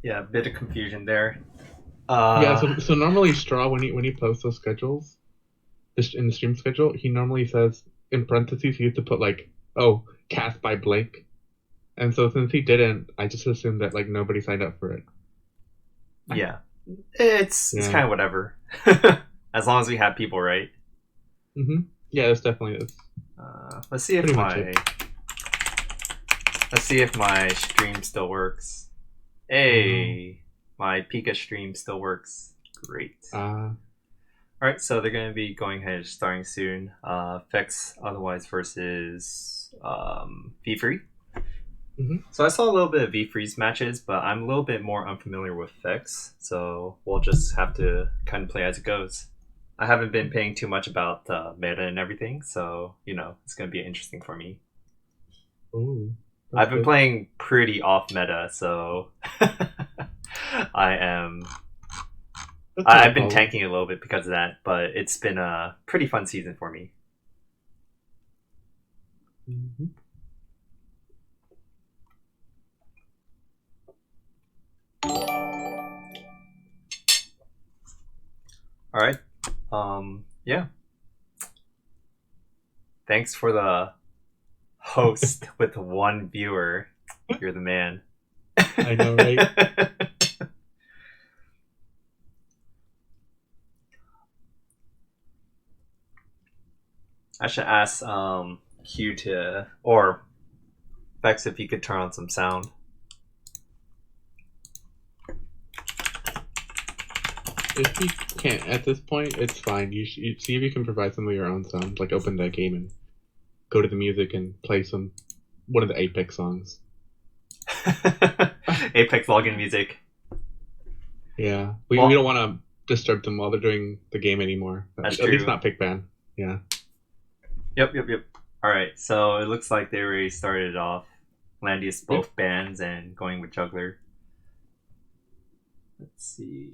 Yeah, a bit of confusion there. Yeah, Uh, so normally Straw when he posts those schedules, just in the stream schedule, he normally says in parentheses he used to put like, oh, cast by Blake. And so since he didn't, I just assumed that like nobody signed up for it. yeah, it's Yeah. kind of whatever, as long as we have people, right? Mm-hmm. Yeah, that's definitely is Let's see if pretty much it. my stream still works. Oh no. Hey, my Pika stream still works. Great. Uh All right, so they're going to be going ahead starting soon. FeXx otherwise versus Vfree. mhm. So I saw a little bit of Vfree's matches, but I'm a little bit more unfamiliar with FeXx, so we'll just have to kind of play as it goes. I haven't been paying too much about meta and everything, so it's going to be interesting for me. Ooh, that's I've been good. playing pretty off meta, so I am. That's not a I've been problem. tanking a little bit because of that, but it's been a pretty fun season for me. Hmm. All right. Yeah. Thanks for the host with one viewer. You're the man. I know, right? I should ask Q to or Vex if you could turn on some sound. If you can't at this point, it's fine. You see if you can provide some of your own sound. Like open that game and go to the music and play one of the Apex songs. Apex login music. Yeah, we Well, don't want to disturb them while they're doing the game anymore. that's At least true. not pick ban. Yeah. Yep. All right, so it looks like they already started off. Landius Yep. both bans and going with Juggler. Let's see.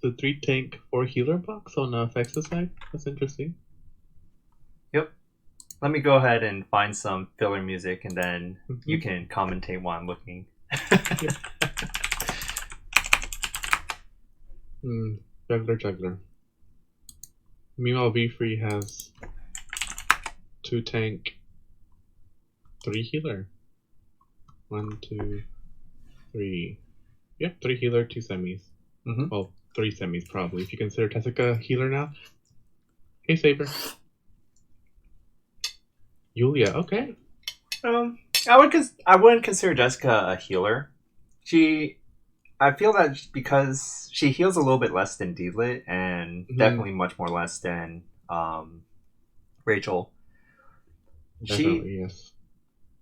So 3 tank, 4 healer box on FeX's side. That's interesting. Yep. Let me go ahead and find some filler music, and then you Hmm. can commentate while I'm looking. Yep. Juggler. Meanwhile, Vfree has 2 tank, 3 healer. 1, 2, 3. Yep, 3 healer, 2 semis. Mm-hmm. Well, 3 semis probably. If you consider Tessica a healer now. Hey, Saber. Yulia, okay. I wouldn't consider Jessica a healer. I feel that because she heals a little bit less than Deedlit, and Hmm. definitely much more less than Rachel. She Definitely, yes.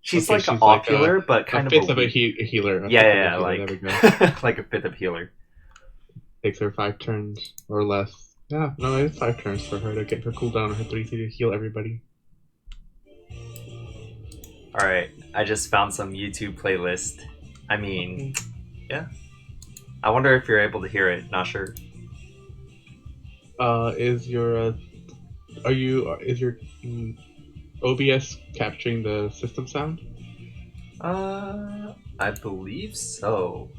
she's Okay, like an she's off like healer, but a kind of a fifth of weak. a healer. A Yeah, fifth yeah, of a yeah, healer. There we go. like a fifth of healer. Takes her 5 turns or less. Yeah, no, it's 5 turns for her to get her cooldown on her 3C to heal everybody. All right, I just found some YouTube playlist. I mean, Okay. yeah. I wonder if you're able to hear it. Not sure. Is your are you is your OBS capturing the system sound? I believe so.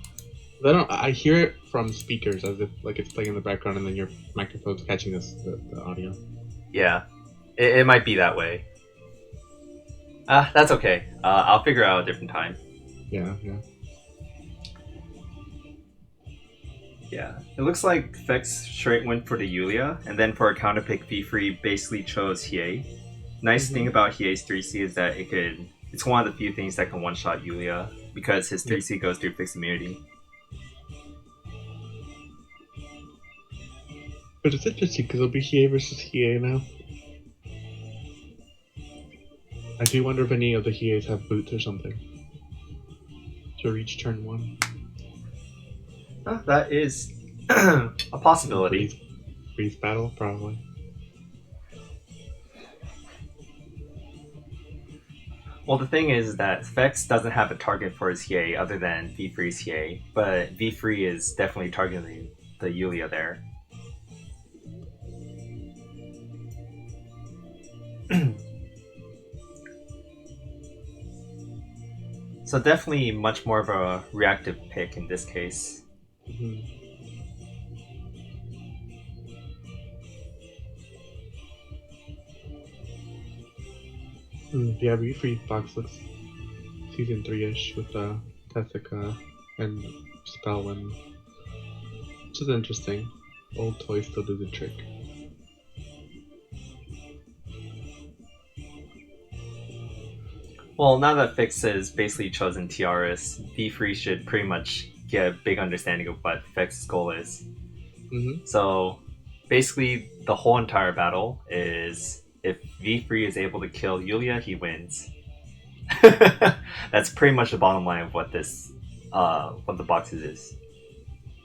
I hear it from speakers as if like it's playing in the background, and then your microphone's catching the audio. Yeah, it might be that way. That's okay. I'll figure out a different time. Yeah, yeah. Yeah, it looks like FeXx straight went for the Yulia, and then for a counterpick, Vfree basically chose Hiei. Nice thing Mm-hmm. about Hiei's 3C is that it's one of the few things that can one-shot Yulia, because his Yep. 3C goes through fixed immunity. But it's interesting because it'll be Hiei versus Hiei now. I do wonder if any of the Hieis have boots or something to reach turn 1. That is a possibility. Breeze battle, probably. Well, the thing is that FeXx doesn't have a target for his Hiei other than Vfree's Hiei, but Vfree is definitely targeting the Yulia there. So definitely much more of a reactive pick in this case. Mhm. Yeah, Vfree box looks season 3-ish with Tessica and Spellwind, which is interesting. Old toys still do the trick. Well, now that FeXx has basically chosen Tiaras, Vfree should pretty much get a big understanding of what FeX's goal is. Mm-hmm. So basically, the whole entire battle is if Vfree is able to kill Yulia, he wins. That's pretty much the bottom line of what what the boxes is.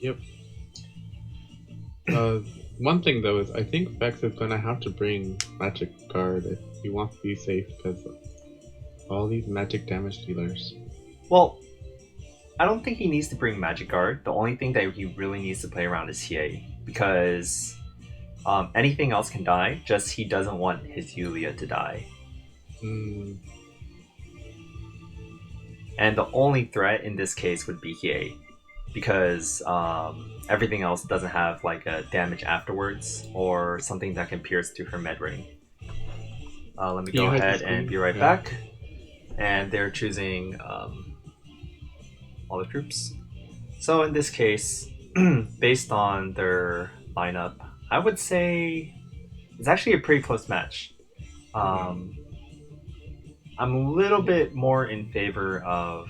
Yep. Uh, One thing though is I think FeXx is gonna have to bring Magic Guard if he wants to be safe because all these magic damage dealers. Well, I don't think he needs to bring Magic Guard. The only thing that he really needs to play around is TA because anything else can die. Just he doesn't want his Yulia to die. Hmm. And the only threat in this case would be Hiei, because everything else doesn't have like a damage afterwards or something that can pierce through her med ring. Let me Can you go hide the ahead and screen? be right Yeah. back. And they're choosing all the troops. So in this case, based on their lineup, I would say it's actually a pretty close match. Um, I'm a little bit more in favor of,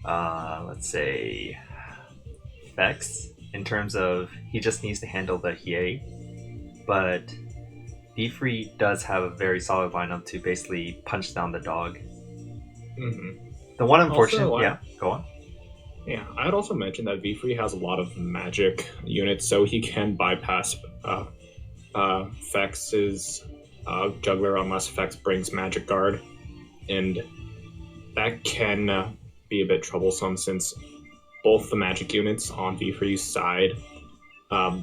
let's say, FeXx in terms of he just needs to handle the Hiei, but Vfree does have a very solid lineup to basically punch down the dog. Mm-hmm. The one unfortunate, Also, yeah, go on. Yeah, I'd also mention that Vfree has a lot of magic units, so he can bypass FeX's juggler unless FeXx brings Magic Guard, and that can be a bit troublesome since both the magic units on Vfree's side,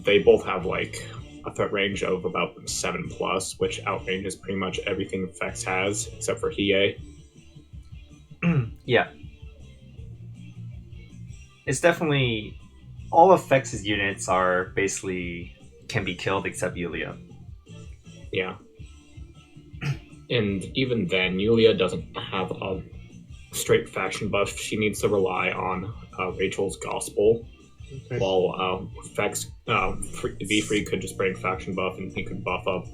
they both have like a threat range of about 7+, which outranges pretty much everything FeXx has except for Hiei. Yeah, it's definitely all of FeX's units are basically can be killed except Yulia. Yeah. And even then, Yulia doesn't have a straight faction buff. She needs to rely on Rachel's Gospel, Okay. while FeXx, Vfree could just bring faction buff and he could buff up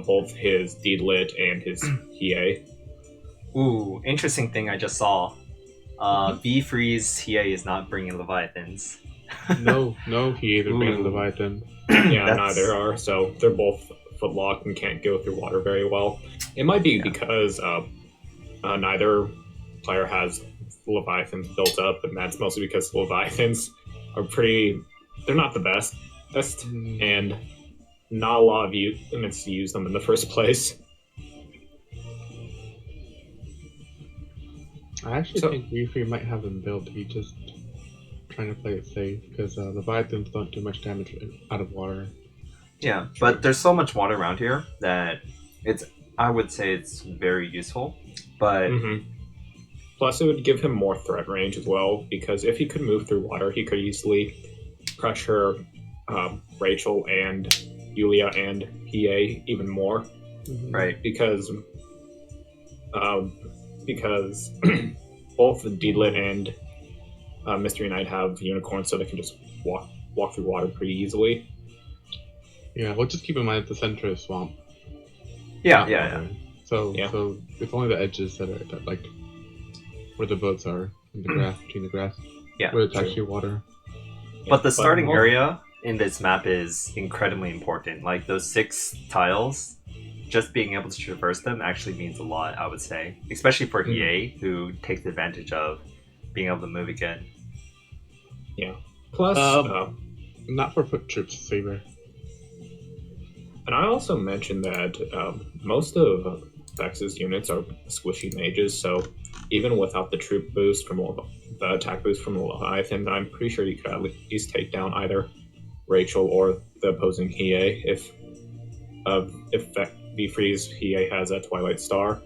both his Deedlit and his Hiei. Ooh, interesting thing I just saw. Vfree's Hiei is not bringing Leviathans. No, he either bringing Ooh. Leviathan. Yeah, That's- neither are. So they're both footlocked and can't go through water very well. It might be Yeah. because neither player has Leviathans built up, and that's mostly because Leviathans are they're not the best, Hmm. and not a lot of units to use them in the first place. I actually So- think Vfree might have them built. He just trying to play it safe because Leviathans don't do much damage out of water. Yeah, but there's so much water around here that I would say it's very useful. But Mm-hmm. Plus, it would give him more threat range as well, because if he could move through water, he could easily pressure Rachel and Yulia and Hiei even more. Mhm. right, Because both the Deedlit and Mystery Knight have unicorns, so they can just walk through water pretty easily. Yeah, well, just keep in mind the center is swamp. yeah, not yeah, water. So Yeah. so it's only the edges that like where the boats are in the grass between the grass. Yeah, where it's true. actually water. But the starting more- area in this map is incredibly important. Like those 6 tiles, just being able to traverse them actually means a lot, I would say. Especially for Mhm. Hiei, who takes advantage of being able to move again. Plus, Not for foot troops, Saber. and I also mentioned that most of FeX's units are squishy mages, so even without the troop boost from the attack boost from Leviathan, I'm pretty sure you could at least take down either Rachel or the opposing Hiei if Vfree's Hiei has a Twilight Star.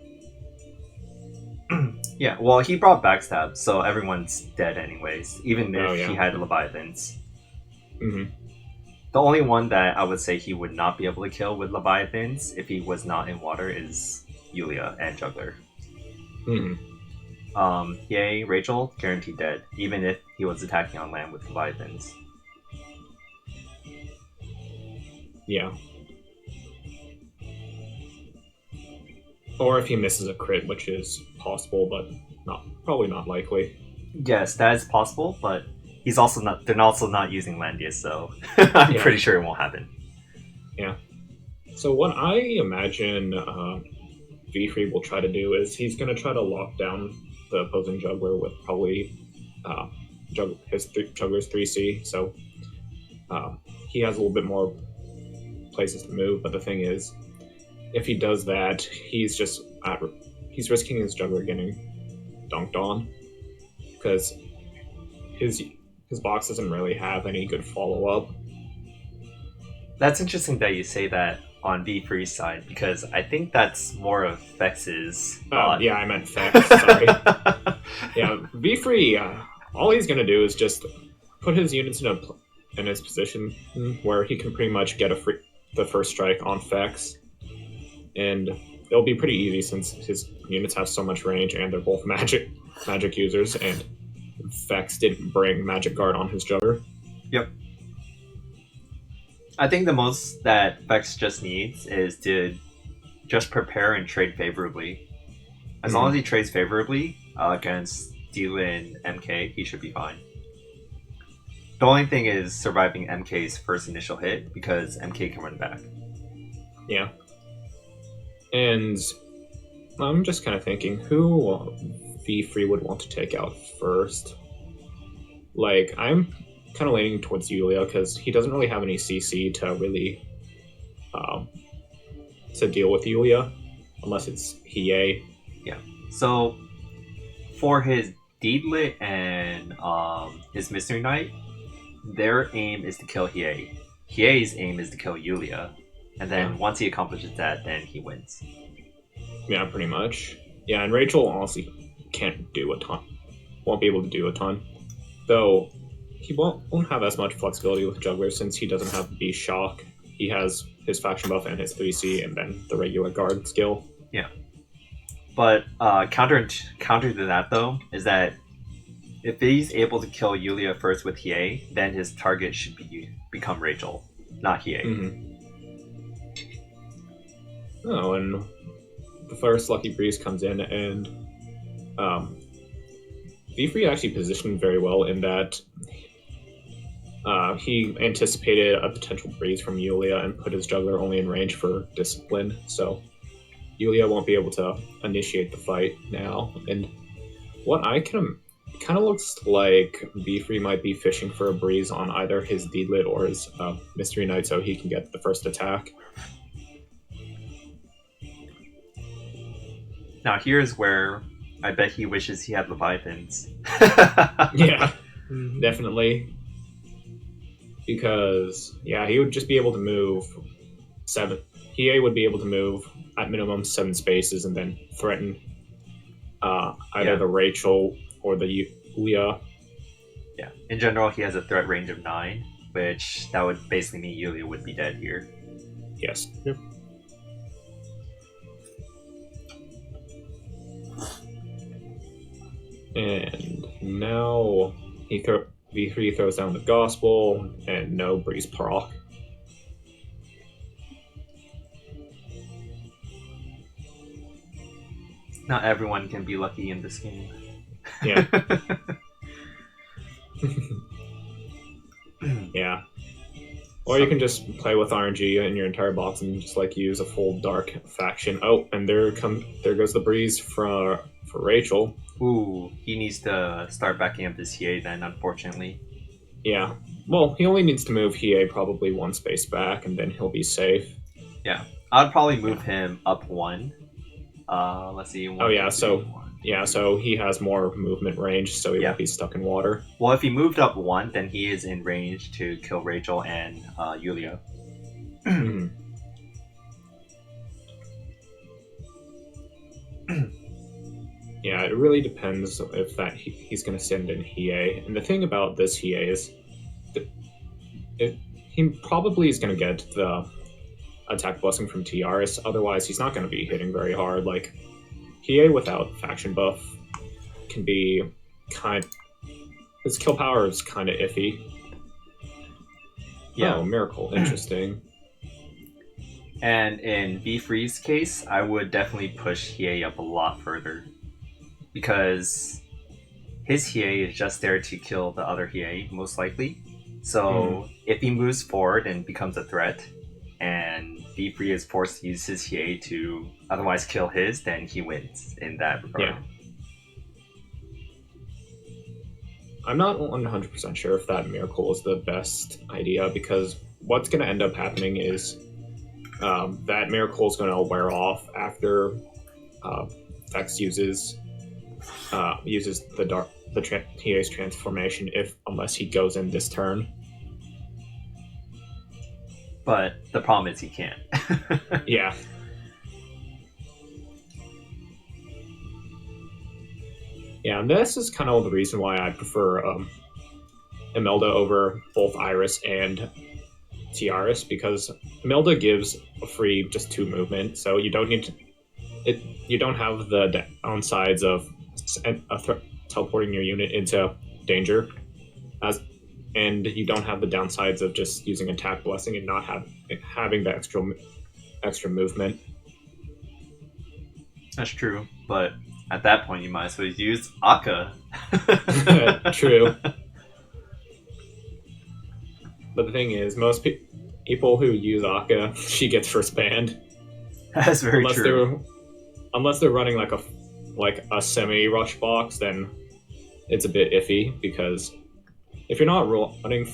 Yeah, well, he brought backstab, so everyone's dead anyways, even if Oh, yeah. he had Leviathans. Hmm. The only one that I would say he would not be able to kill with Leviathans if he was not in water is Yulia and Juggler. Hmm. Yay, Rachel, guaranteed dead, even if he was attacking on land with Leviathans. Yeah. Or if he misses a crit, which is possible, but probably not likely. Yes, that is possible, but he's also not. They're also not using Landius, so I'm Yeah. pretty sure it won't happen. So what I imagine Vfree will try to do is he's going to try to lock down the opposing juggler with probably juggler's 3C. So he has a little bit more places to move. But the thing is, if he does that, he's risking his juggler getting dunked on because his box doesn't really have any good follow up. That's interesting that you say that on Vfree's side because I think that's more of FeXx's. Yeah, I meant FeXx. Sorry. Yeah, Vfree. All he's gonna do is just put his units in his position where he can pretty much get the first strike on FeXx, and it'll be pretty easy since his units have so much range and they're both magic users, and FeXx didn't bring Magic Guard on his juggler. Yep. I think the most that FeXx just needs is to just prepare and trade favorably. As long as he trades favorably against Dylan and MK, he should be fine. The only thing is surviving MK's first initial hit because MK can run back. Yeah. And I'm just kind of thinking who Vfree would want to take out first. Like, I'm kind of leaning towards Yulia because he doesn't really have any CC to really to deal with Yulia unless it's Hiei. Yeah. So for his Deedlit and his Mystery Knight, their aim is to kill Hiei. Hiei's aim is to kill Yulia, and then once he accomplishes that, then he wins. Yeah, pretty much. Yeah, and Rachel honestly can't do a ton. Won't be able to do a ton, though. He won't have as much flexibility with Juggler since he doesn't have the Shock. He has his faction buff and his 3C, and then the regular guard skill. Yeah. But counter to that though is that if he's able to kill Yulia first with Hiei, then his target should become Rachel, not Hiei. Mm-hmm. Oh, and the first Lucky Breeze comes in, and Vfree actually positioned very well in that he anticipated a potential breeze from Yulia and put his juggler only in range for discipline, so Yulia won't be able to initiate the fight now. And what I can kind of looks like Vfree might be fishing for a breeze on either his Deedlit or his Mystery Knight so he can get the first attack. Now here's where I bet he wishes he had Leviathans. Yeah, definitely. Because, yeah, he would just be able to move 7. Hiei would be able to move at minimum 7 spaces and then threaten either the Rachel or the Yulia. Yeah, in general, he has a threat range of 9, which that would basically mean Yulia would be dead here. Yes. Yep. And now V3 throws down the Gospel and no Breeze proc. Not everyone can be lucky in this game. Yeah. Yeah. Or you can just play with RNG in your entire box and just like use a full dark faction. Oh, and there goes the Breeze for Rachel. Ooh, he needs to start backing up his Hiei then, unfortunately. Yeah. Well, he only needs to move Hiei probably 1 space back, and then he'll be safe. Yeah. I'd probably move him up 1. Let's see. 1, Oh, yeah, 2, so 1. Yeah, so he has more movement range, so he won't be stuck in water. Well, if he moved up 1, then he is in range to kill Rachel and Yulia. Yeah, it really depends if he's going to send in Hiei. And the thing about this Hiei is that he probably is going to get the attack blessing from TRS, otherwise he's not going to be hitting very hard. Like, Hiei without faction buff can be his kill power is kind of iffy. Yeah. Oh, miracle. Interesting. And in Vfree's case, I would definitely push Hiei up a lot further. Because his Hiei is just there to kill the other Hiei, most likely. So if he moves forward and becomes a threat, and Vfree is forced to use his Hiei to otherwise kill his, then he wins in that regard. Yeah. I'm not 100% sure if that miracle is the best idea, because what's going to end up happening is that miracle is going to wear off after FeXx uses the Hiei's transformation, unless he goes in this turn. But the problem is he can't. Yeah. Yeah, and this is kind of the reason why I prefer Imelda over both Iris and Tiaris, because Imelda gives a free just 2 movement, so you don't need to, you don't have the downsides of teleporting your unit into danger, and you don't have the downsides of just using attack blessing and not having the extra movement. That's true, but at that point you might as well use Akka. True. But the thing is, most people who use Akka, she gets first banned. That's very true. Unless they're running like a semi-rush box, then it's a bit iffy, because if you're not running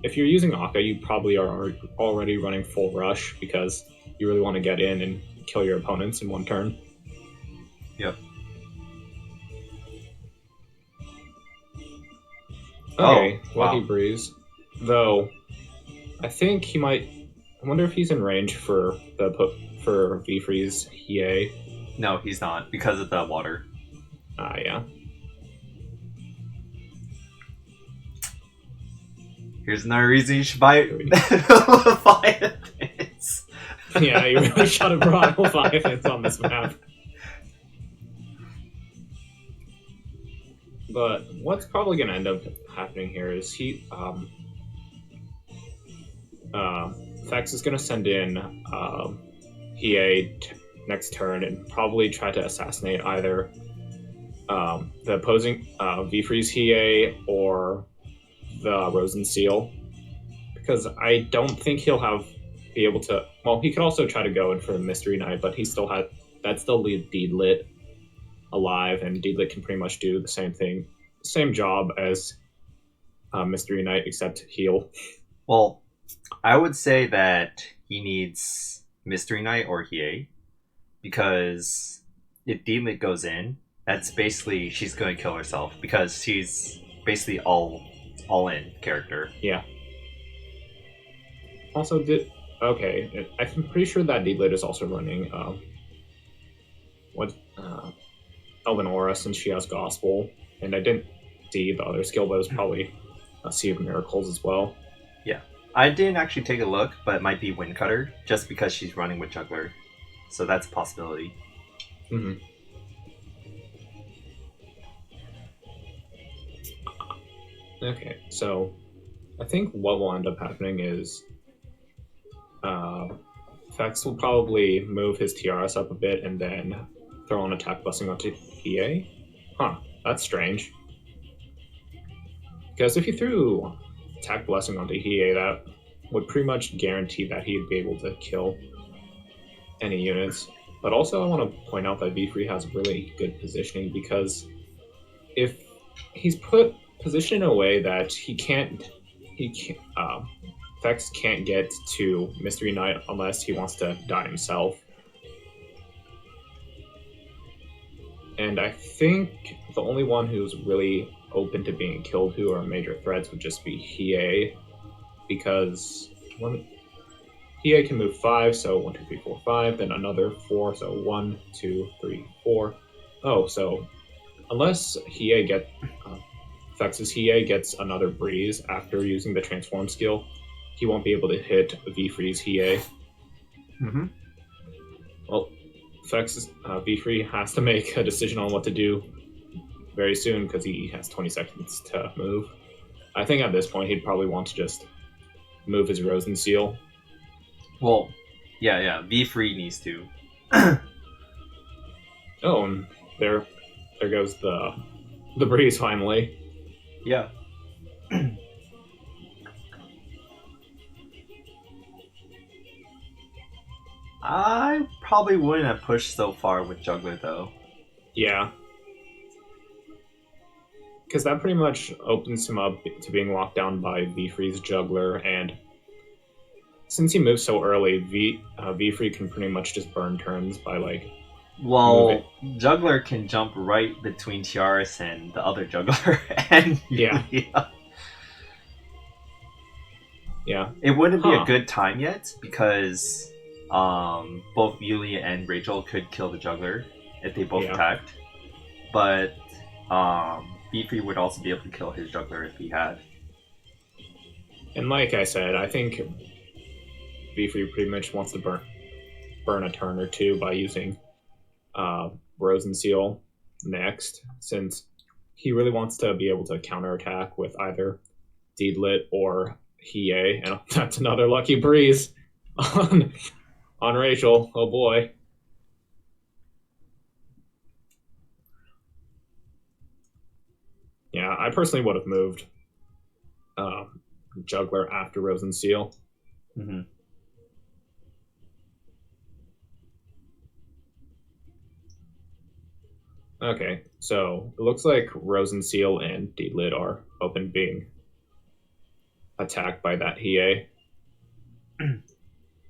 if you're using Akka, you probably are already running full rush, because you really want to get in and kill your opponents in one turn. Yep. Okay, wow. Lucky Breeze. Though, I think he might. I wonder if he's in range for Vfree's Hiei. No, he's not, because of the water. Yeah. Here's another reason you should buy Leviathans. Yeah, you really should have brought Leviathans on this map. But what's probably going to end up happening here is FeXx is going to send in Hiei next turn and probably try to assassinate either the opposing Vfree's Hiei or the Rosen Seal, because I don't think he'll be able to. Well, he could also try to go in for the Mystery Knight, but he still leave Deedlit alive, and Deedlit can pretty much do the same job as Mystery Knight, except heal. Well, I would say that he needs Mystery Knight or Hiei, because if Deedlit goes in, that's basically she's going to kill herself, because she's basically all in character. Yeah. Also, okay, I'm pretty sure that Deedlit is also running Elven Aura, since she has Gospel, and I didn't see the other skill, but it was probably a Sea of Miracles as well. Yeah, I didn't actually take a look, but it might be Windcutter, just because she's running with Juggler, so that's a possibility. Mm-hmm. Okay, so I think what will end up happening is FeXx will probably move his TRS up a bit and then throw an attack blessing onto Hiei. Huh, that's strange. Because if you threw attack blessing onto Hiei, that would pretty much guarantee that he'd be able to kill any units. But also I want to point out that Vfree has really good positioning, because if he's positioned in a way that FeXx can't get to Mystery Knight unless he wants to die himself. And I think the only one who's really open to being killed who are major threats would just be Hiei, because Hiei can move 5, so 1, 2, 3, 4, 5, then another 4, so 1, 2, 3, 4. Oh, so unless FeXx's Hiei gets another breeze after using the transform skill, he won't be able to hit Vfree's Hiei. Mm-hmm. Well, Vfree has to make a decision on what to do very soon because he has 20 seconds to move. I think at this point he'd probably want to just move his Rosen Seal. Well, yeah. Vfree needs to. Oh, and there goes the breeze finally. Yeah. I probably wouldn't have pushed so far with Juggler though. Yeah. Because that pretty much opens him up to being locked down by Vfree's Juggler, and since he moves so early, Vfree can pretty much just burn turns by Well, Juggler can jump right between Tiaras and the other Juggler, and Yeah. It wouldn't be a good time yet because both Yulia and Rachel could kill the Juggler if they both attacked, but Vfree would also be able to kill his Juggler if he had. And like I said, I think Vfree pretty much wants to burn a turn or two by using Rosen Seal next, since he really wants to be able to counterattack with either Deedlit or Hiei, and that's another lucky breeze on Rachel. Oh boy. Yeah, I personally would have moved Juggler after Rosen Seal. Mm-hmm. Okay, so it looks like Rosen Seal and Deedlit are open being attacked by that Hiei.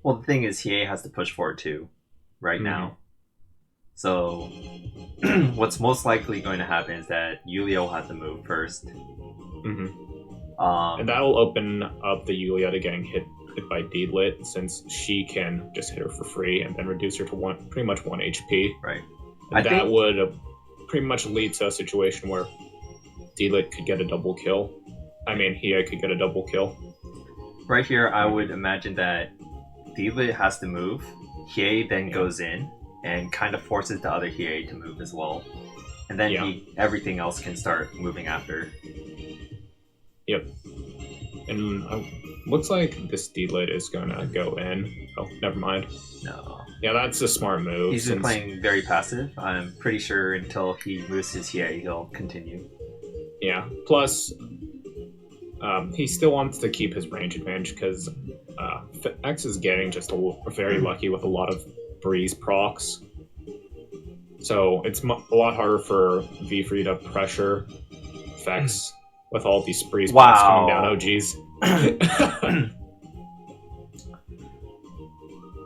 Well, the thing is, Hiei has to push forward too, right now. So, what's most likely going to happen is that Yulia will have to move first. And that'll open up the Yulia to getting hit by Deedlit, since she can just hit her for free and then reduce her to pretty much 1 HP. Right. And that would pretty much lead to a situation where Deedlit could get a double kill. I mean, Hiei could get a double kill. Right here, I would imagine that Deedlit has to move. Hiei then goes in and kind of forces the other Hiei to move as well. And then everything else can start moving after. Yep. And looks like this Deedlit is going to go in. Oh, never mind. No. Yeah, that's a smart move. He's been playing very passive. I'm pretty sure until he moves his Hiei, he'll continue. Yeah. Plus, he still wants to keep his range advantage because FeXx is getting just very lucky with a lot of breeze procs. So it's a lot harder for Vfree to pressure FeXx with all these breeze procs coming down. Oh, geez.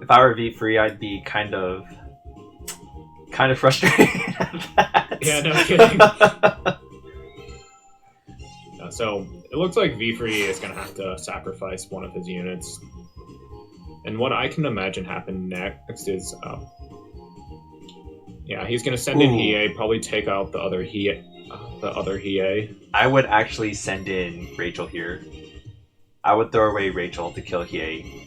If I were Vfree, I'd be kind of frustrated at that. Yeah, no kidding. So it looks like Vfree is going to have to sacrifice one of his units. And what I can imagine happen next is, he's going to send in Hiei, probably take out the other Hiei. I would actually send in Rachel here. I would throw away Rachel to kill Hiei.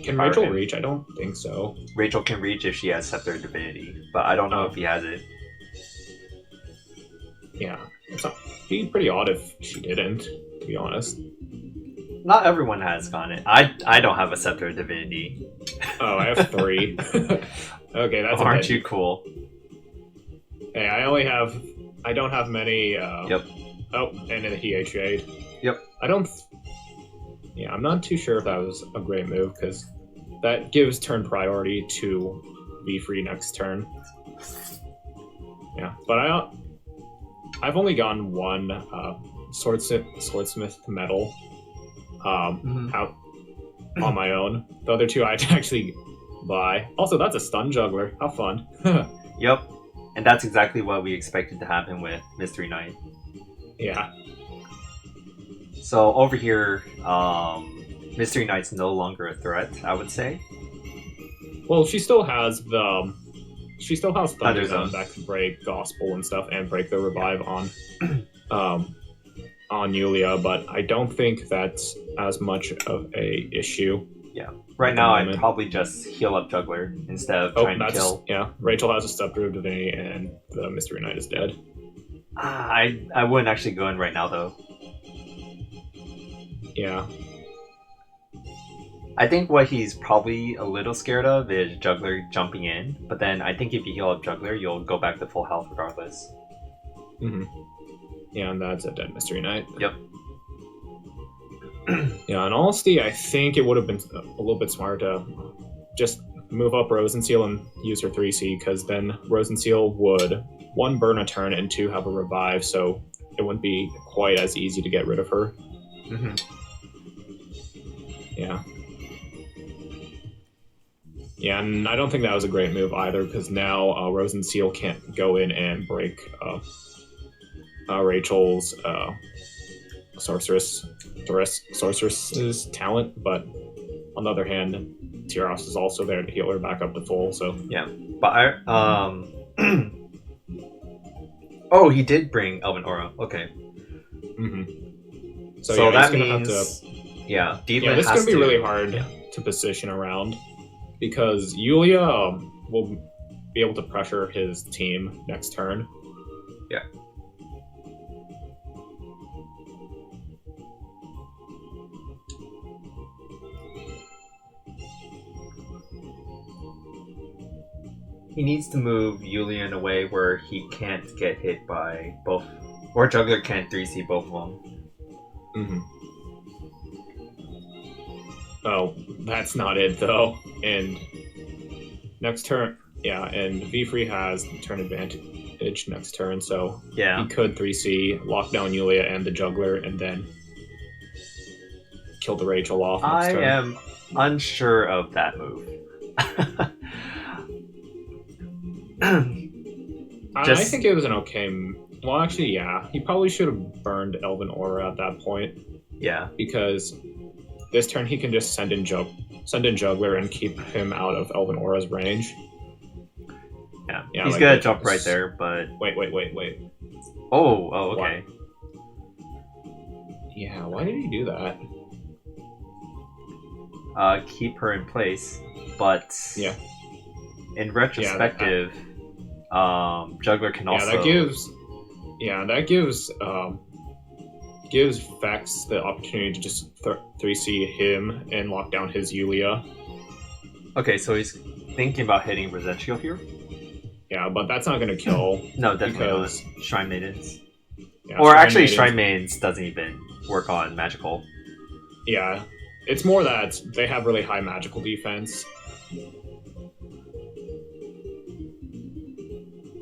Can Rachel reach? I don't think so. Rachel can reach if she has Scepter Divinity, but I don't know if he has it. Yeah, it'd be pretty odd if she didn't, to be honest. Not everyone has gotten it. I don't have a Scepter Divinity. Oh, I have 3. Okay, that's aren't you cool? Hey, I don't have many. Yep. Oh, and a Hiei Shade. Yep. I'm not too sure if that was a great move because that gives turn priority to Vfree next turn. Yeah, but I've only gotten one Swordsmith Metal out on my own. The other 2 I'd actually buy. Also, that's a stun juggler. How fun. Yep. And that's exactly what we expected to happen with Mystery Knight. Yeah. So over here, Mystery Knight's no longer a threat, I would say. Well, she still has the she still has Thunder Zone Zone. that can break Gospel and stuff and break the revive on Yulia, but I don't think that's as much of a issue. Yeah. Right now, I'd probably just heal up Juggler instead of trying to kill. Yeah, Rachel has a Scepter of Divinity, and the Mystery Knight is dead. I wouldn't actually go in right now, though. Yeah. I think what he's probably a little scared of is Juggler jumping in, but then I think if you heal up Juggler, you'll go back to full health regardless. Mm-hmm. Yeah, and that's a dead Mystery Knight. Yep. Yeah, in honesty, I think it would have been a little bit smart to just move up Rosenseal and use her 3C, because then Rosenseal would, 1, burn a turn, and 2, have a revive, so it wouldn't be quite as easy to get rid of her. Mm-hmm. Yeah. Yeah, and I don't think that was a great move either, because now Rosenseal can't go in and break Rachel's sorceress's talent, but on the other hand, Tyros is also there to heal her back up to full. So yeah, but oh, he did bring Elven Aura. Okay. Mm-hmm. So yeah, that means yeah, this is gonna be really hard to position around, because Yulia will be able to pressure his team next turn. Yeah. He needs to move Yulia in a way where he can't get hit by both, or Juggler can't 3C both of them. Mm-hmm. Oh, that's not it though. And next turn, yeah, and Vfree has turn advantage next turn, so yeah, he could 3C, lock down Yulia and the Juggler, and then kill the Rachel off next turn. I am unsure of that move. I think it was an okay. Well, actually, yeah, he probably should have burned Elven Aura at that point. Yeah, because this turn he can just send in Juggler and keep him out of Elven Aura's range. Yeah, he's like gonna jump right there, but wait. Oh, okay. What? Yeah, why did he do that? Keep her in place, but yeah. In retrospective, Juggler can also. That gives FeXx the opportunity to just 3C him and lock down his Yulia. Okay, so he's thinking about hitting Resentio here. Yeah, but that's not going to kill. No, definitely not. Shrine Maidens. Yeah, or actually, Shrine Maidens doesn't even work on magical. Yeah, it's more that they have really high magical defense.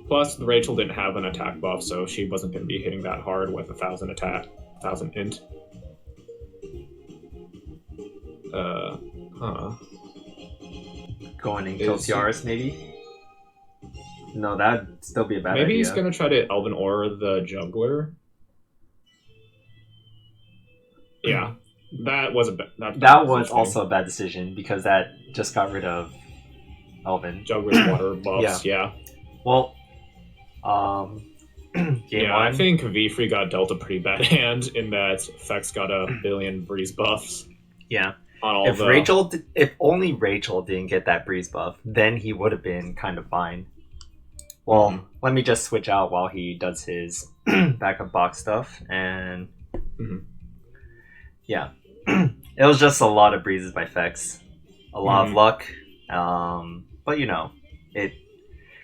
Plus, Rachel didn't have an attack buff, so she wasn't going to be hitting that hard with 1,000 attack, 1,000 int. Go in and kill Tiaras, maybe? No, that'd still be a bad idea. Maybe he's going to try to Elven Aura the Juggler. Yeah, that was that was also a bad decision, because that just got rid of Elven. Juggler's water buffs, yeah. Well, Game 1. I think Vfree got dealt a pretty bad hand in that FeXx got a billion breeze buffs. Yeah. If only Rachel didn't get that breeze buff, then he would have been kind of fine. Well, let me just switch out while he does his backup box stuff, and yeah, it was just a lot of breezes by FeXx, a lot of luck, but it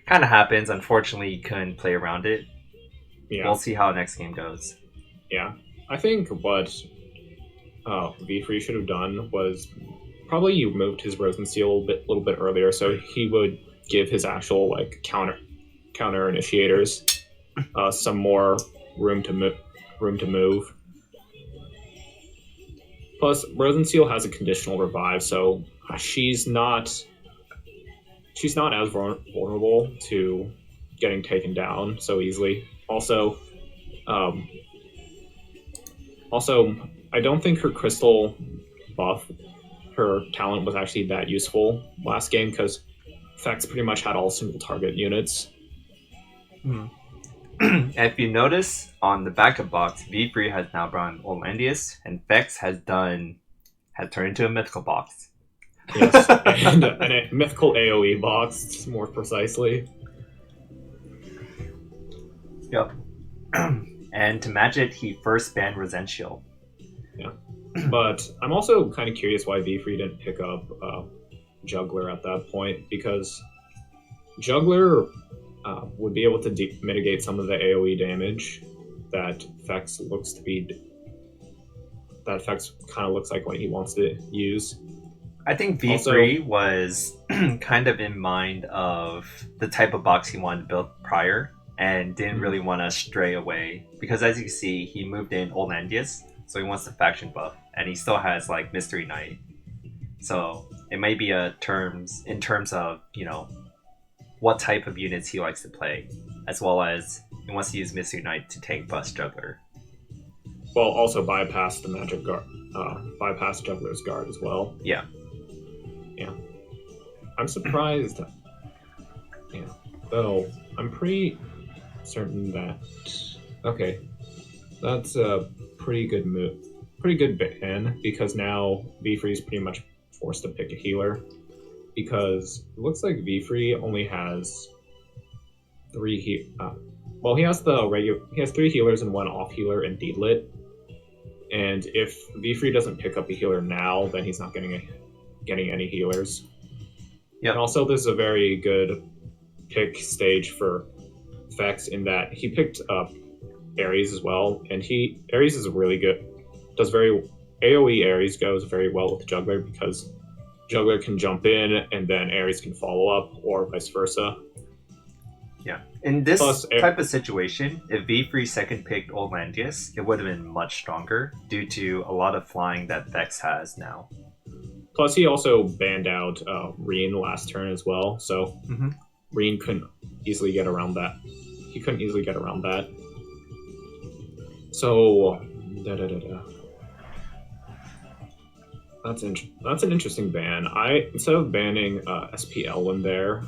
kind of happens. Unfortunately, you couldn't play around it. Yeah. We'll see how next game goes. Yeah. I think what Vfree should have done was probably you moved his Rosenseal a little bit earlier, so he would give his actual counter initiators some more room to move. Plus, Rosenseal has a conditional revive, so she's not as vulnerable to getting taken down so easily. Also, I don't think her crystal buff, her talent was actually that useful last game, because FeXx pretty much had all single target units. And if you notice on the backup box, Vfree has now brought Olandius, and FeXx has turned into a mythical box. Yes, and a mythical AoE box, more precisely. Yep. And to match it, he first banned Resential. Yeah. But I'm also kind of curious why Vfree didn't pick up Juggler at that point, because Juggler would be able to mitigate some of the AoE damage that FeXx kind of looks like what he wants to use. I think Vfree was kind of in mind of the type of box he wanted to build prior and didn't really want to stray away, because as you can see, he moved in Olandius, so he wants the faction buff, and he still has like Mystery Knight. So it might be in terms of, you know, what type of units he likes to play, as well as he wants to use Mystery Knight to tank bust Juggler. Well, also bypass the magic guard, bypass Juggler's guard as well. Yeah. Yeah. I'm surprised. Yeah. Though I'm pretty certain that. Okay, that's a pretty good move, pretty good ban, because now Vfree is pretty much forced to pick a healer, because it looks like Vfree only has he has he has 3 healers and 1 off healer and Deedlit. And if Vfree doesn't pick up a healer now, then he's not getting any healers. Yeah. And also, this is a very good pick stage for FeXx in that he picked up Ares as well, and Ares is really good. AoE Ares goes very well with Juggler, because Juggler can jump in and then Ares can follow up, or vice versa. Yeah. In this type of situation, if Vfree second picked Olandius, it would have been much stronger due to a lot of flying that FeXx has now. Plus, he also banned out Reen last turn as well, so Reen couldn't easily get around that. He couldn't easily get around that. So, That's an interesting ban. Instead of banning SPL in there,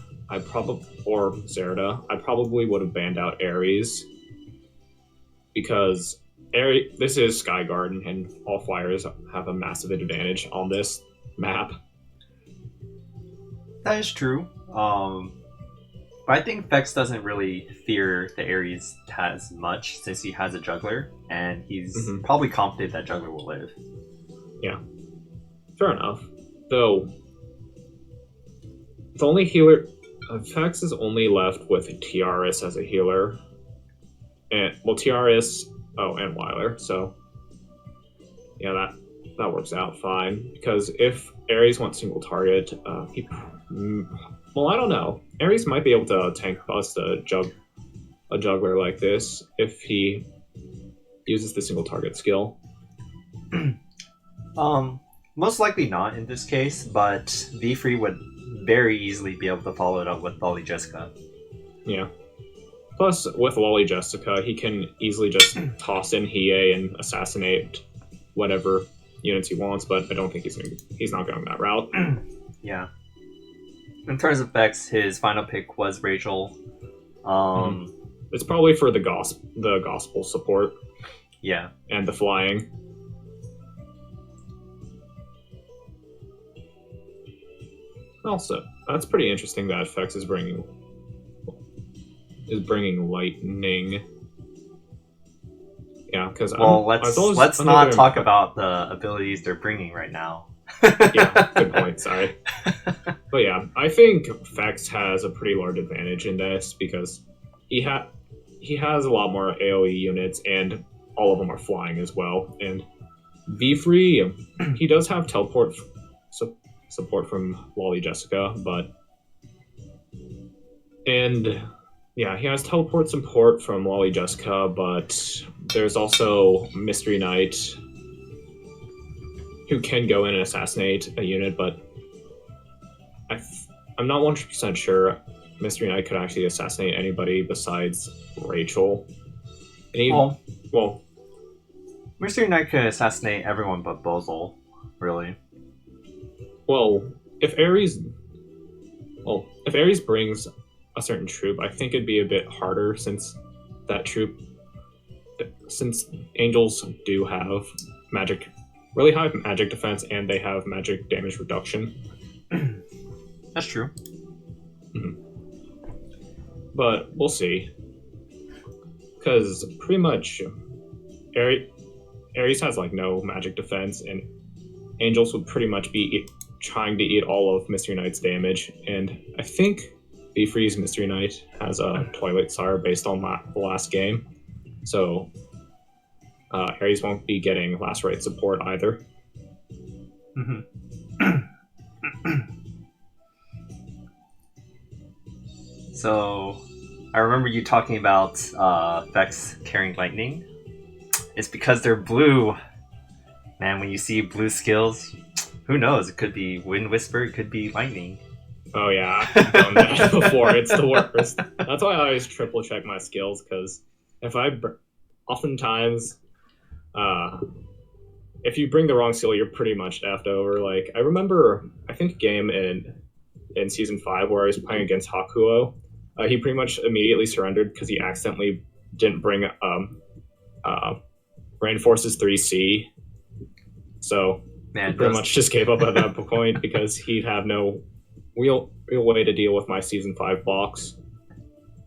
or Zerda, I probably would have banned out Ares, because this is Sky Garden and all flyers have a massive advantage on this map. That is true. But I think FeXx doesn't really fear the Ares as much, since he has a Juggler, and he's probably confident that Juggler will live. Yeah. Fair enough. Though, the only healer... FeXx is only left with TRS as a healer. And, well, TRS... Oh, and Weiler, so... Yeah, that works out fine. Because if Ares wants single target, well, I don't know. Ares might be able to tank bust a Juggler like this if he uses the single target skill. Most likely not in this case, but Vfree would very easily be able to follow it up with Lolly Jessica. Yeah. Plus, with Lolly Jessica, he can easily just toss in Hiei and assassinate whatever units he wants, but I don't think he's not going that route. Yeah. In terms of FeXx, his final pick was Rachel. It's probably for the gospel support. Yeah. And the flying. Also, that's pretty interesting that FeXx is bringing lightning. Yeah, because let's not talk about the abilities they're bringing right now. Yeah, good point. Sorry, but yeah, I think FeXx has a pretty large advantage in this, because he has a lot more AOE units, and all of them are flying as well. And Vfree, he does have teleport support from Lolly Jessica, he has teleport support from Lolly Jessica, but there's also Mystery Knight, who can go in and assassinate a unit, but I'm not 100% sure Mystery Knight could actually assassinate anybody besides Rachel. And Mystery Knight could assassinate everyone but Bozel, really. Well, if Ares... Well, if Ares brings a certain troop, I think it'd be a bit harder that troop, since Angels do have magic, really high magic defense, and they have magic damage reduction. That's true. But we'll see. Because pretty much Ares has like no magic defense, and Angels would pretty much be trying to eat all of Mystery Knight's damage. And I think Vfree's Mystery Knight has a Twilight Sire based on the last game. So Ares won't be getting Lacerate support either. So, I remember you talking about FeXx carrying lightning. It's because they're blue. Man, when you see blue skills, who knows? It could be Wind Whisper, it could be lightning. Oh yeah, I've done that before. It's the worst. That's why I always triple check my skills, because oftentimes, if you bring the wrong skill, you're pretty much effed over. Like, I remember, I think a game in Season 5 where I was playing against Hakuo. He pretty much immediately surrendered because he accidentally didn't bring Reinforces 3C. So he pretty much just gave up at that point because he'd have no real way to deal with my Season 5 box.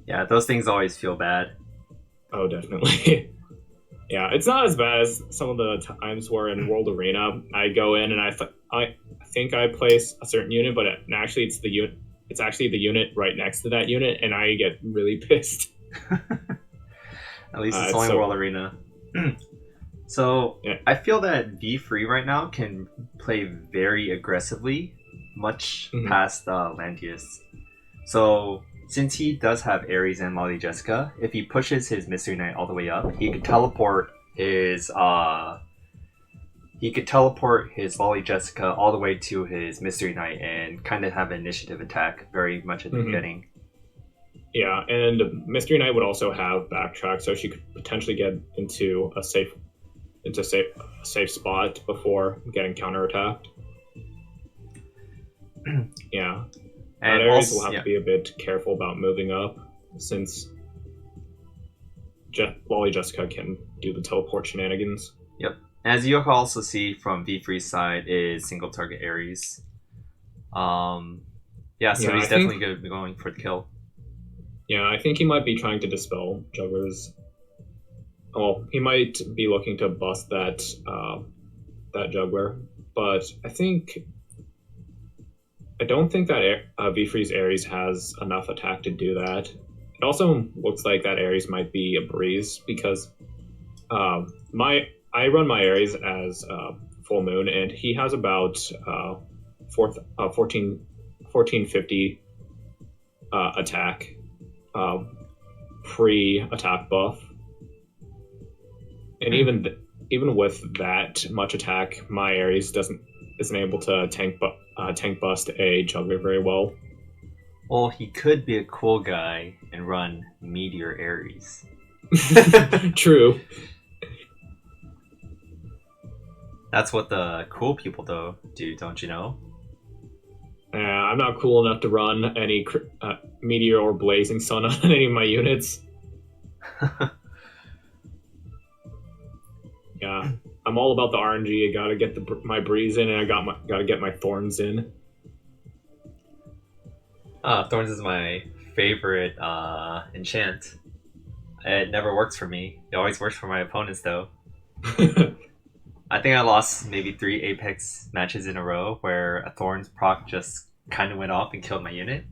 Yeah, those things always feel bad. Oh, definitely. Yeah, it's not as bad as some of the times where in World Arena I go in and I think I place a certain unit, but actually it's the unit. It's actually the unit right next to that unit, and I get really pissed. At least it's only World Arena. So yeah. I feel that Vfree right now can play very aggressively, much past Landius. So since he does have Ares and Lolly Jessica, if he pushes his Mystery Knight all the way up, he could teleport his Lolly Jessica all the way to his Mystery Knight and kind of have an initiative attack very much at the beginning. Yeah, and Mystery Knight would also have backtrack, so she could potentially get into a safe spot before getting counterattacked. Yeah. And Ares will have to be a bit careful about moving up, since Lolly Jessica can do the teleport shenanigans. Yep. As you can also see from Vfree's side is single target Ares. He's definitely going to be going for the kill. Yeah, I think he might be trying to dispel Juggler's. Well, he might be looking to bust that Juggler, but I don't think that Vfree's Ares has enough attack to do that. It also looks like that Ares might be a breeze, because I run my Ares as Full Moon, and he has about 1450 attack pre-attack buff. And even with that much attack, my Ares isn't able to tank bust a Juggler very well. Well, he could be a cool guy and run Meteor Ares. True. That's what the cool people do, don't you know? I'm not cool enough to run any Meteor or Blazing Sun on any of my units. Yeah, I'm all about the RNG. I gotta get my Breeze in, and I gotta get my Thorns in. Thorns is my favorite enchant. It never works for me. It always works for my opponents, though. I think I lost maybe 3 Apex matches in a row where a Thorns proc just kind of went off and killed my unit.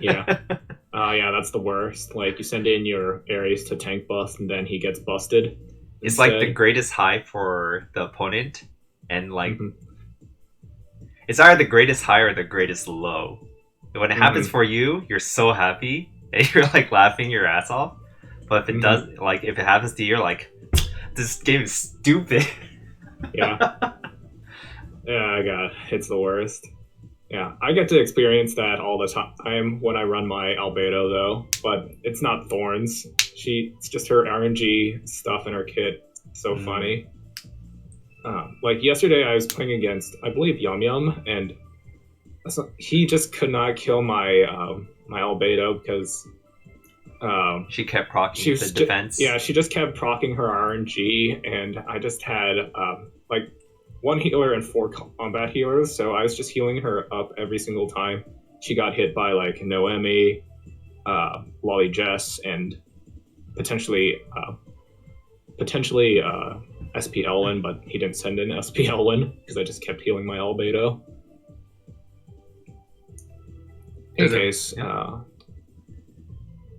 Yeah. Yeah, that's the worst. Like, you send in your Ares to tank bust, and then he gets busted. It's like the greatest high for the opponent, and like it's either the greatest high or the greatest low. When it happens for you, you're so happy and you're like laughing your ass off. But if it does, like if it happens to you, you're like, this game is stupid. Yeah. Yeah, it's the worst. Yeah, I get to experience that all the time when I run my Albedo, though. But it's not Thorns. It's just her RNG stuff in her kit. So funny. Like yesterday, I was playing against, I believe, Yum Yum, and he just could not kill my my albedo because She kept proccing she was the defense. yeah, she just kept proccing her RNG, and I just had like one healer and 4 combat healers, so I was just healing her up every single time she got hit by like Noemi, Lolly Jess, and potentially SP Elwyn, but he didn't send in SP Elwyn because I just kept healing my albedo. In any case,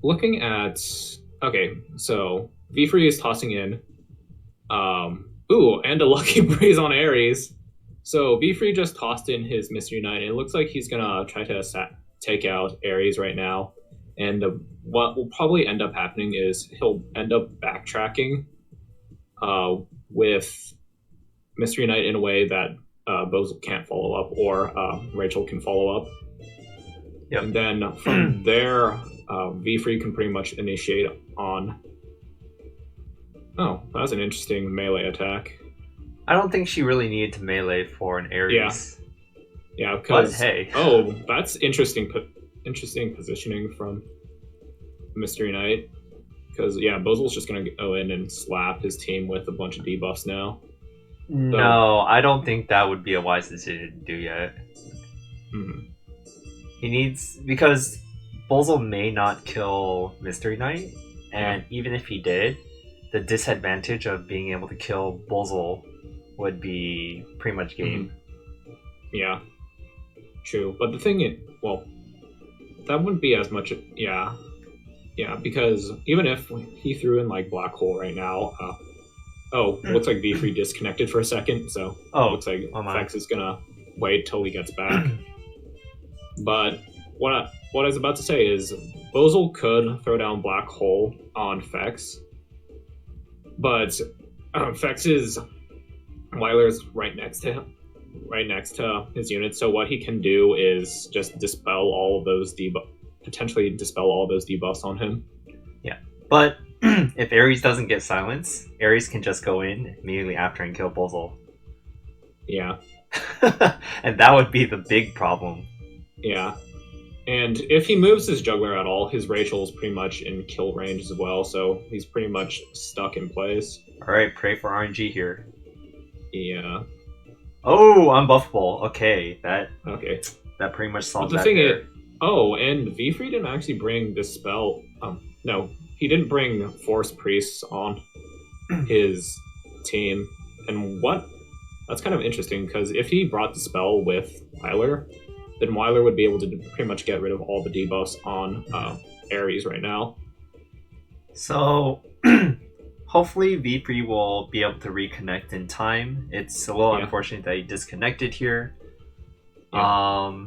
looking at okay, so Vfree is tossing in ooh, and a lucky breeze on Ares. So Vfree just tossed in his Mystery Knight, and it looks like he's gonna try to take out Ares right now. And what will probably end up happening is he'll end up backtracking with Mystery Knight in a way that Bozel can't follow up, or Rachel can follow up. Yep. And then from there, Vfree can pretty much initiate on. Oh, that was an interesting melee attack. I don't think she really needed to melee for an Ares. Yeah, because hey. Oh, that's interesting. Interesting positioning from Mystery Knight. Because yeah, Bozel's just gonna go in and slap his team with a bunch of debuffs now. No, I don't think that would be a wise decision to do yet. Mm-hmm. He needs, because Bozel may not kill Mystery Knight, and even if he did, the disadvantage of being able to kill Bozel would be pretty much game. Mm-hmm. Yeah, true. But the thing is, well, that wouldn't be as much. Yeah, because even if he threw in like Black Hole right now, looks like Vfree disconnected for a second, so looks like FeXx is gonna wait till he gets back. But what I was about to say is Bozel could throw down Black Hole on FeXx, but FeXx's Weiler's right next to him, right next to his unit. So what he can do is just dispel all of those potentially dispel all of those debuffs on him. Yeah, but if Ares doesn't get silence, Ares can just go in immediately after and kill Bozel. Yeah, and that would be the big problem. Yeah. And if he moves his juggler at all, his Rachel's pretty much in kill range as well, so he's pretty much stuck in place. Alright, pray for RNG here. Yeah. Oh, unbuffable. Okay, that pretty much solves that. But the thing is, and Vfree didn't actually bring Dispel. No, he didn't bring Force Priests on his team. And that's kind of interesting, because if he brought Dispel with Weiler, then Weiler would be able to pretty much get rid of all the debuffs on Ares right now. So, hopefully Vfree will be able to reconnect in time. It's a little unfortunate that he disconnected here. Yeah.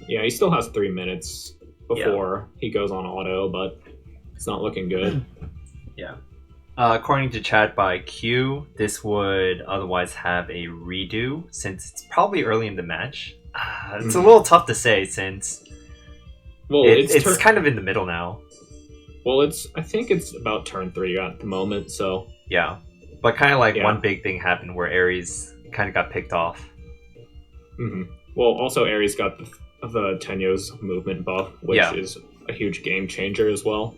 He still has 3 minutes before he goes on auto, but it's not looking good. Yeah. According to chat by Q, this would otherwise have a redo, since it's probably early in the match. It's a little tough to say, since it's kind of in the middle now. Well, I think it's about turn 3 at the moment, so... Yeah, but kind of like one big thing happened where Ares kind of got picked off. Mm-hmm. Well, also Ares got the Tenyo's movement buff, which is a huge game changer as well.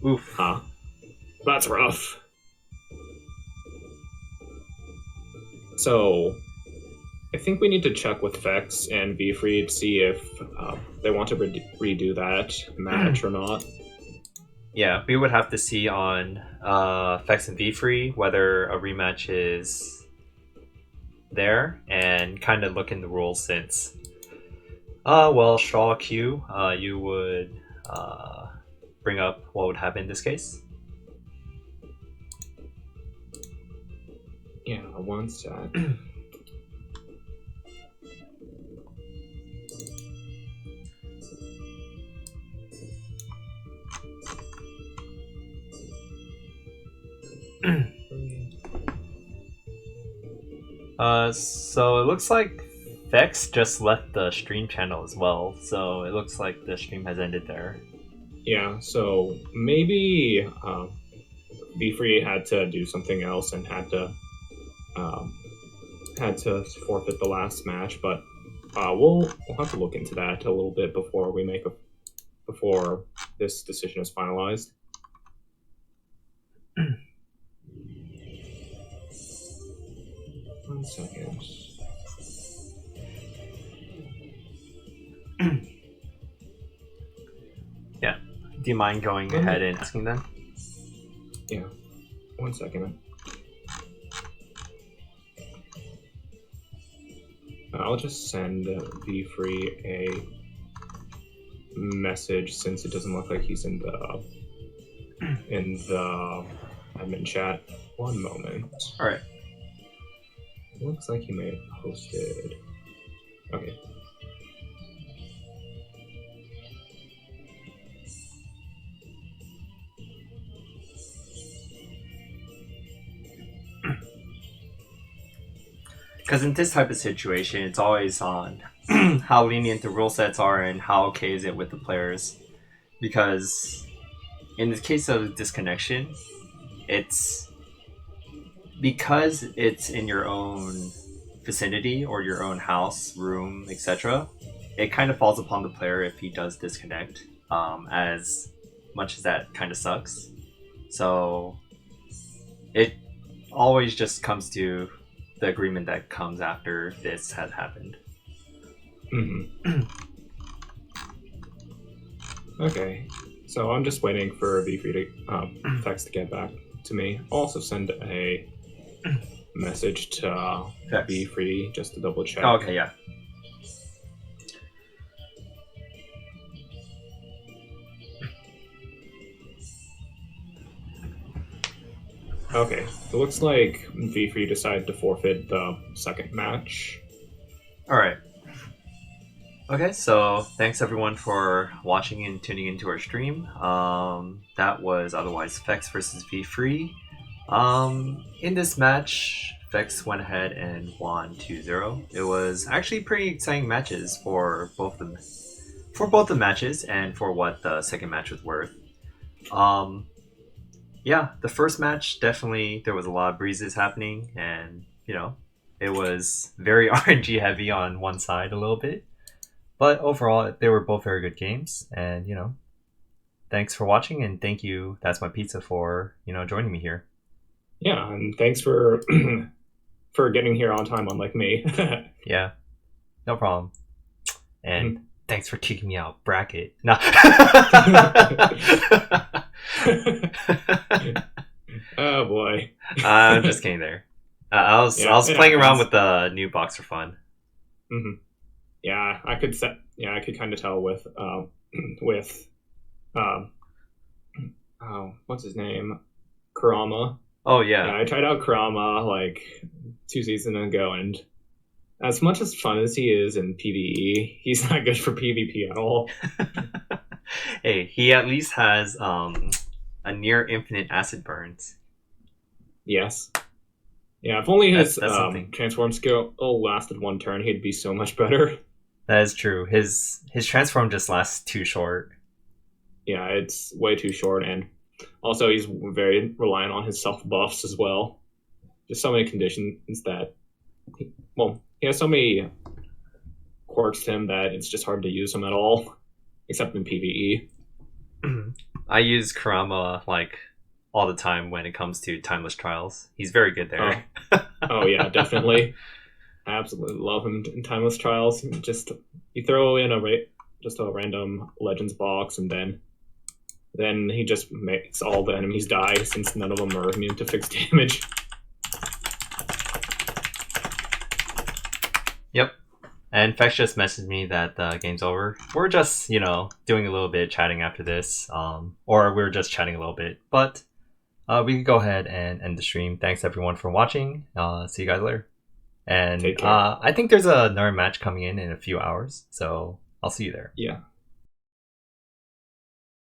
Oof. That's rough. So, I think we need to check with FeXx and Vfree to see if they want to redo that match or not. Yeah, we would have to see on FeXx and Vfree whether a rematch is there, and kind of look in the rules, since Shaw Q, you would bring up what would happen in this case. Yeah, one sec. So it looks like FeXx just left the stream channel as well, so it looks like the stream has ended there. Yeah, so maybe Vfree had to do something else and had to forfeit the last match, but We'll have to look into that a little bit before this decision is finalized. One second. Yeah. Do you mind going ahead and asking them? Yeah. 1 second. I'll just send Vfree a message since it doesn't look like he's in the admin chat. 1 moment. All right. Looks like he may have posted. Okay. Because in this type of situation, it's always on how lenient the rule sets are and how okay is it with the players. Because in the case of disconnection, it's because it's in your own vicinity or your own house, room, etc. It kind of falls upon the player if he does disconnect, as much as that kind of sucks. So it always just comes to the agreement that comes after this has happened. Mm-hmm. Okay, so I'm just waiting for Vfree to FeXx to get back to me. I'll also send a message to Vfree just to double check. Oh, okay, yeah. Okay, it looks like Vfree decided to forfeit the second match. Alright. Okay, so thanks everyone for watching and tuning into our stream. That was otherwise FeXx versus Vfree. In this match, FeXx went ahead and won 2-0. It was actually pretty exciting matches for both the matches and for what the second match was worth. Yeah, the first match, definitely there was a lot of breezes happening, and it was very RNG heavy on one side a little bit. But overall, they were both very good games, and thanks for watching, and thank you, That's My Pizza, for joining me here. Yeah, and thanks for for getting here on time, unlike me. Yeah, no problem. And thanks for kicking me out bracket. No. Oh boy. I'm just kidding there. I was playing around with the new box for fun. Mm-hmm. Yeah, I could kind of tell with what's his name, Kurama. Oh yeah. I tried out Kurama like 2 seasons ago, and as much as fun as he is in PvE, he's not good for PvP at all. Hey, he at least has a near infinite acid burns. Yes. Yeah, if only his that's transform skill lasted 1 turn, he'd be so much better. That is true. His transform just lasts too short. Yeah, it's way too short, and also he's very reliant on his self buffs as well. Just so many conditions that, he has so many quirks to him that it's just hard to use him at all, except in PvE. I use Kurama like all the time when it comes to timeless trials. He's very good there. Oh yeah, definitely. I absolutely love him in timeless trials. You throw in a random legends box, and then he just makes all the enemies die since none of them are immune to fixed damage. Yep. And FeXx just messaged me that the game's over. We're just, doing a little bit of chatting after this, or we're just chatting a little bit. But we can go ahead and end the stream. Thanks everyone for watching. See you guys later. And I think there's another match coming in a few hours, so I'll see you there. Yeah.